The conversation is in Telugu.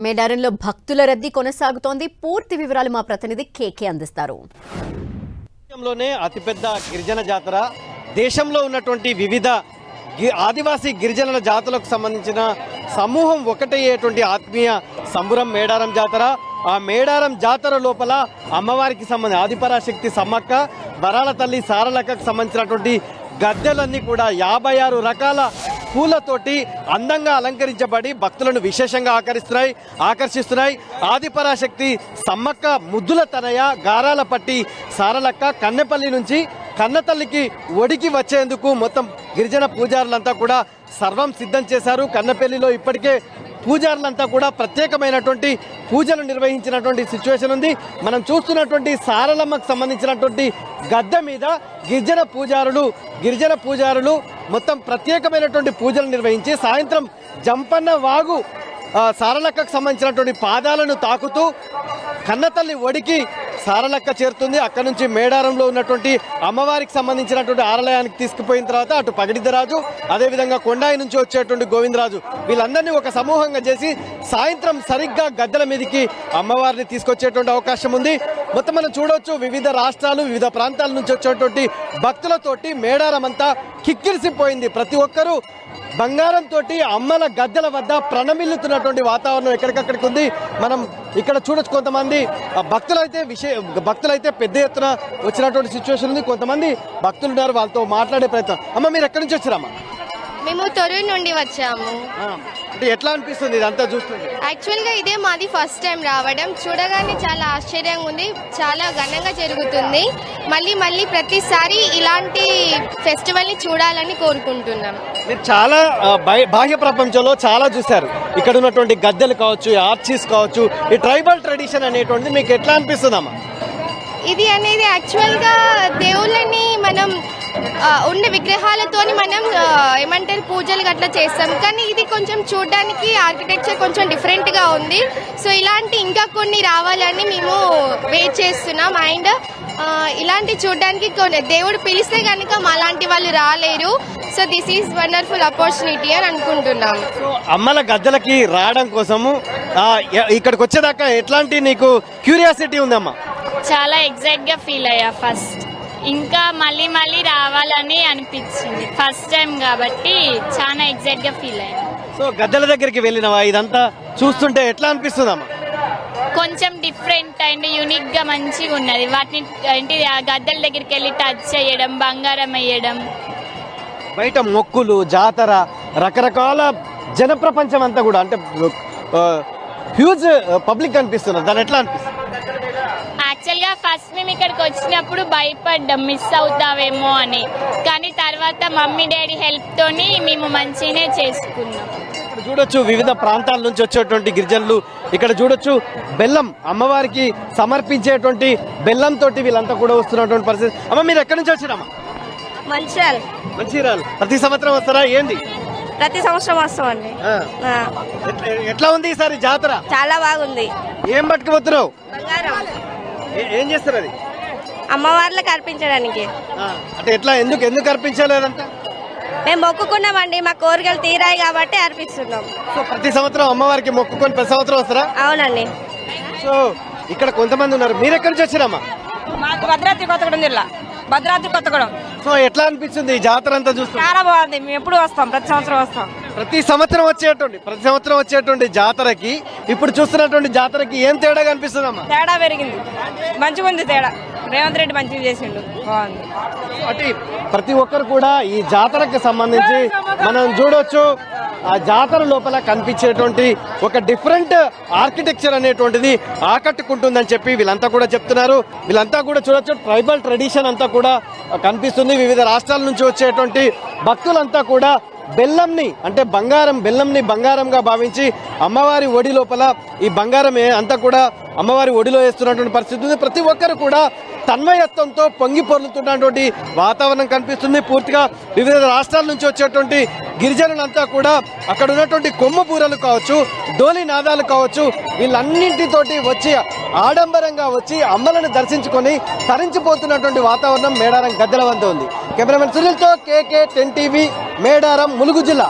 మేడారంలో భక్తుల రద్దీ కొనసాగుతోంది. పూర్తి వివరాలు మా ప్రతినిధి కేకే అందిస్తారు. దేశంలోనే అతిపెద్ద గిరిజన జాతర, దేశంలో ఉన్నటువంటి వివిధ ఆదివాసీ గిరిజనుల జాతులకు సంబంధించిన సమూహం ఒకటయ్యేటువంటి ఆత్మీయ సంబురం మేడారం జాతర. ఆ మేడారం జాతర లోపల అమ్మవారికి సంబంధించి ఆదిపరాశక్తి సమ్మక్క, వరాల తల్లి సారలక్కకు సంబంధించినటువంటి గద్దెలన్నీ కూడా 56 రకాల పూలతోటి అందంగా అలంకరించబడి భక్తులను విశేషంగా ఆకర్షిస్తున్నాయి. ఆదిపరాశక్తి సమ్మక్క ముద్దుల తనయ గారాల పట్టి సారలక్క కన్నెపల్లి నుంచి కన్నతల్లికి ఒడికి వచ్చేందుకు మొత్తం గిరిజన పూజారులంతా కూడా సర్వం సిద్ధం చేశారు. కన్నపల్లిలో ఇప్పటికే పూజారులంతా కూడా ప్రత్యేకమైనటువంటి పూజలు నిర్వహించినటువంటి సిచ్యువేషన్ ఉంది. మనం చూస్తున్నటువంటి సారలమ్మకు సంబంధించినటువంటి గద్దె మీద గిరిజన పూజారులు మొత్తం ప్రత్యేకమైనటువంటి పూజలు నిర్వహించి సాయంత్రం జంపన్న వాగు సారలక్కకు సంబంధించినటువంటి పాదాలను తాకుతూ కన్నతల్లి ఒడికి సారలక్క చేరుతుంది. అక్కడ నుంచి మేడారంలో ఉన్నటువంటి అమ్మవారికి సంబంధించినటువంటి ఆలయానికి తీసుకుపోయిన తర్వాత అటు పగడిద్దరాజు, అదేవిధంగా కొండాయి నుంచి వచ్చేటువంటి గోవిందరాజు వీళ్ళందరినీ ఒక సమూహంగా చేసి సాయంత్రం సరిగ్గా గద్దెల మీదకి అమ్మవారిని తీసుకొచ్చేటువంటి అవకాశం ఉంది. మొత్తం మనం చూడవచ్చు వివిధ రాష్ట్రాలు వివిధ ప్రాంతాల నుంచి వచ్చేటువంటి భక్తులతోటి మేడారం అంతా కిక్కిరిసిపోయింది. ప్రతి ఒక్కరూ బంగారంతో అమ్మల గద్దెల వద్ద ప్రణమిల్లుతున్నటువంటి వాతావరణం ఎక్కడికక్కడికి ఉంది. మనం ఇక్కడ చూడొచ్చు కొంతమంది భక్తులైతే పెద్ద ఎత్తున వచ్చినటువంటి సిచ్యువేషన్ ఉంది. కొంతమంది భక్తులు ఉన్నారు, వాళ్ళతో మాట్లాడే ప్రయత్నం. అమ్మ మీరు ఎక్కడి నుంచి వచ్చారమ్మా? మేము తొర్రూరు నుండి వచ్చాము. అంటే ఎట్లా అనిపిస్తుంది ఇదంతా చూస్తుంది? యాక్చువల్గా ఇదే మాది ఫస్ట్ టైం రావడం. చూడగానే చాలా ఆశ్చర్యంగా ఉంది, చాలా ఘనంగా జరుగుతుంది. మళ్ళీ ప్రతిసారి ఇలాంటి ఫెస్టివల్ని చూడాలని కోరుకుంటున్నాం. మీరు చాలా బాహ్య ప్రపంచంలో చాలా చూశారు. ఇక్కడ ఉన్నటువంటి గద్దెలు కావచ్చు, ఆర్చీస్ కావచ్చు, ఈ ట్రైబల్ ట్రెడిషన్ అనేటువంటిది మీకు ఎట్లా అనిపిస్తుందమ్మా? ఇది అనేది యాక్చువల్గా దేవుళ్ళని మనం ఉన్న విగ్రహాలతోని మనం ఏమంటారు పూజలు గట్లా చేస్తాం. కానీ ఇది కొంచెం చూడడానికి ఆర్కిటెక్చర్ కొంచెం డిఫరెంట్గా ఉంది. సో ఇలాంటి ఇంకా కొన్ని రావాలని మేము వెయిట్ చేస్తున్నాం. అండ్ ఇలాంటి చూడడానికి దేవుడు పిలిస్తే కనుక మాలాంటి వాళ్ళు రాలేరు. So this is wonderful opportunity అని అనుకుంటున్నాం. అమ్మల గద్దెలకి రావడం కోసము ఇక్కడికి వచ్చేదాకా ఎట్లాంటి నీకు క్యూరియాసిటీ ఉందమ్మా? చాలా ఎగ్జైట్గా ఫీల్ అయ్యా. ఫస్ట్ ఇంకా మళ్ళీ రావాలని అనిపించింది. ఫస్ట్ టైం కాబట్టి చాలా ఎగ్జైట్గా ఫీల్ అయ్యా. సో గద్దెల దగ్గరికి వెళ్ళినవా? ఇదంతా చూస్తుంటే ఎట్లా అనిపిస్తుందమ్మా? కొంచెం డిఫరెంట్ అండ్ యూనిక్ గా మంచిగా ఉన్నది. వాటిని ఏంటి గద్దెల దగ్గరికి వెళ్ళి టచ్ చేయడం, బంగారం వేయడం, బయట మొక్కులు, జాతర, రకరకాల జన ప్రపంచం అంతా కూడా అంటే హ్యూజ్ పబ్లిక్ అనిపిస్తున్నారు. దాని ఎట్లా అనిపిస్తుంది? యాక్చువల్గా ఫస్ట్ మేము ఇక్కడికి వచ్చినప్పుడు భయపడ్డాం మిస్ అవుతావేమో అని. కానీ తర్వాత మమ్మీ డాడీ హెల్ప్ తోని మేము మంచిగానే చేసుకున్నాం. ఇక్కడ చూడొచ్చు వివిధ ప్రాంతాల నుంచి వచ్చేటువంటి గిరిజనులు. ఇక్కడ చూడొచ్చు బెల్లం అమ్మవారికి సమర్పించేటువంటి బెల్లం తోటి వీళ్ళంతా కూడా వస్తున్నటువంటి పరిస్థితి. అమ్మ మీరు ఎక్కడి నుంచి వచ్చారమ్మా? మంచిర్యాల. ప్రతి సంవత్సరం వస్తారా ఏంది? ప్రతి సంవత్సరం వస్తామండి. ఎట్లా ఉంది ఈసారి జాతర? చాలా బాగుంది. ఏం పట్టుకుపోతున్నావు? బంగారం. ఏం చేస్తారు అది? అమ్మవార్లకు అర్పించడానికి. అంటే ఎట్లా ఎందుకు అర్పించలేదంట? మేము మొక్కుకున్నామండి, మా కోరికలు తీరాయి కాబట్టి అర్పిస్తున్నాం. సో ప్రతి సంవత్సరం అమ్మవారికి మొక్కుకొని ప్రతి సంవత్సరం వస్తారా? అవునండి. సో ఇక్కడ కొంతమంది ఉన్నారు. మీరు ఎక్కడి నుంచి వచ్చారమ్మా? భద్రాద్రి కొత్తగూడెం జిల్లా, భద్రాద్రి కొత్తగూడెం. సో ఎట్లా అనిపించింది ఈ జాతర అంతా చూస్తే? చాలా బాగుంది. మేము ఎప్పుడు వస్తాం, ప్రతి సంవత్సరం వస్తాం. ప్రతి సంవత్సరం వచ్చేటువంటి జాతరకి ఇప్పుడు చూస్తున్నటువంటి జాతరకి ఏం తేడా కనిపిస్తుందమ్మా? తేడా పెరిగింది, మంచిగా ఉంది తేడా. రేవంత్ రెడ్డి మంచిగా చేసిండు, బాగుంది. అంటే ప్రతి ఒక్కరు కూడా ఈ జాతరకు సంబంధించి మనం చూడొచ్చు ఆ జాతర లోపల కనిపించేటువంటి ఒక డిఫరెంట్ ఆర్కిటెక్చర్ అనేటువంటిది ఆకట్టుకుంటుందని చెప్పి వీళ్ళంతా కూడా చెప్తున్నారు. వీళ్ళంతా కూడా చూడొచ్చు ట్రైబల్ ట్రెడిషన్ అంతా కూడా కనిపిస్తుంది. వివిధ రాష్ట్రాల నుంచి వచ్చేటువంటి భక్తులంతా కూడా బెల్లంని బంగారంగా భావించి అమ్మవారి ఒడి లోపల ఈ బంగారం అంతా కూడా అమ్మవారి ఒడిలో వేస్తున్నటువంటి పరిస్థితి ఉంది. ప్రతి ఒక్కరు కూడా తన్మయత్వంతో పొంగి పొర్లుతున్నటువంటి వాతావరణం కనిపిస్తుంది. పూర్తిగా వివిధ రాష్ట్రాల నుంచి వచ్చేటువంటి గిరిజనులంతా కూడా అక్కడ ఉన్నటువంటి కొమ్ము బూరలు కావచ్చు, డోలి నాదాలు కావచ్చు, వీళ్ళన్నింటితోటి వచ్చి ఆడంబరంగా వచ్చి అమ్మలను దర్శించుకొని తరించిపోతున్నటువంటి వాతావరణం మేడారం గద్దెల వద్ద ఉంది. కెమెరామెన్ సునీల్తో కేకే 10 టీవీ, మేడారం, ములుగు జిల్లా.